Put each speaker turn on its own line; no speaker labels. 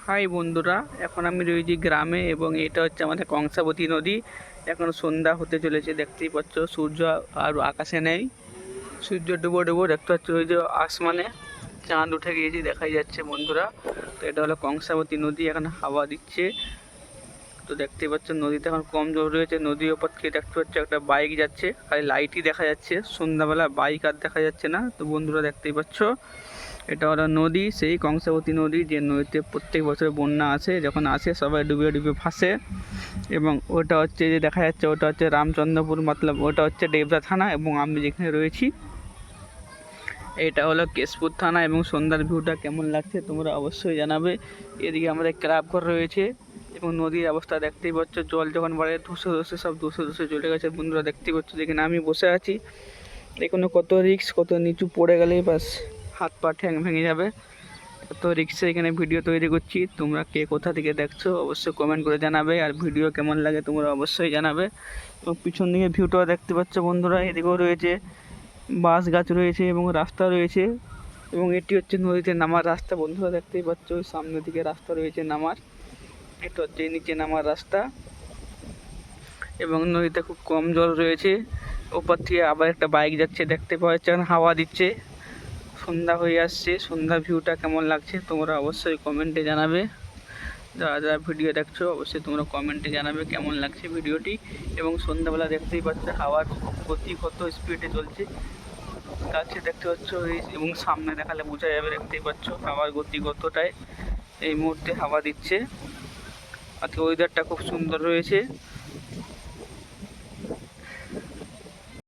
High বন্ধুরা, এখন আমি রয়েছি গ্রামে এবং এটা হচ্ছে আমাদের কংসাবতী নদী। এখন সন্ধ্যা হতে চলেছে, দেখতেই পাচ্ছ সূর্য আর আকাশে নেই, সূর্য ডুবো ডুবো দেখতে পাচ্ছ। ওই যে আসমানে চাঁদ উঠে গিয়েছে দেখাই যাচ্ছে বন্ধুরা। তো এটা হলো কংসাবতী নদী, এখন হাওয়া দিচ্ছে। তো দেখতেই পাচ্ছ নদীতে এখন কম জল রয়েছে। নদীর ওপর থেকে দেখতে পাচ্ছ একটা বাইক যাচ্ছে, খালি লাইটই দেখা যাচ্ছে, সন্ধ্যাবেলা বাইক আর দেখা যাচ্ছে না। তো বন্ধুরা দেখতেই পাচ্ছ এটা হলো নদী, সেই কংসাবতী নদী যে নদীতে প্রত্যেক বছর বন্যা আসে, যখন আসে সবাই ডুবে ডুবে ভাসে। এবং ওটা হচ্ছে যে দেখা যাচ্ছে ওটা হচ্ছে রামচন্দ্রপুর, মতলব ওটা হচ্ছে ডেবরা থানা এবং আমি যেখানে রয়েছি এটা হলো কেশপুর থানা। এবং সন্ধ্যার ভিউটা কেমন লাগছে তোমরা অবশ্যই জানাবে। এদিকে আমাদের ক্লাব ঘর রয়েছে এবং নদীর অবস্থা দেখতেই পাচ্ছ, জল যখন বাড়ে ধসে ধসে সব ধসে ধসে চলে গেছে বন্ধুরা। দেখতেই পাচ্ছ যেখানে আমি বসে আছি এখানে কত রিস্ক, কত নিচু পড়ে গেলেই বাস হাত পা ঠ্যাং ভেঙে যাবে, এত রিক্সে এখানে ভিডিও তৈরি করছি। তোমরা কে কোথা থেকে দেখছো অবশ্যই কমেন্ট করে জানাবে, আর ভিডিও কেমন লাগে তোমরা অবশ্যই জানাবে। এবং পিছন দিকে ভিউটাও দেখতে পাচ্ছ বন্ধুরা, এদিকেও রয়েছে বাঁশ গাছ রয়েছে এবং রাস্তা রয়েছে। এবং এটি হচ্ছে নদীতে নামার রাস্তা বন্ধুরা, দেখতেই পাচ্ছ ওই সামনের দিকে রাস্তা রয়েছে নামার, এটা হচ্ছে নিচে নামার রাস্তা। এবং নদীতে খুব কম জল রয়েছে, ওপর থেকে আবার একটা বাইক যাচ্ছে দেখতে পাওয়া যাচ্ছে, হাওয়া দিচ্ছে, সন্ধ্যা হয়ে আসছে। সন্ধ্যা ভিউটা কেমন লাগছে তোমরা অবশ্যই কমেন্টে জানাবে। যারা যারা ভিডিও দেখছো অবশ্যই তোমরা কমেন্টে জানাবে কেমন লাগছে ভিডিওটি। এবং সন্ধ্যাবেলা দেখতেই পাচ্ছ হাওয়ার গতি কত স্পিডে চলছে, গাছে দেখতে পাচ্ছ এবং সামনে দেখালে বোঝা যাবে, দেখতেই পাচ্ছ হাওয়ার গতি কতটাই এই মুহূর্তে হাওয়া দিচ্ছে। আজকে ওয়েদারটা খুব সুন্দর রয়েছে।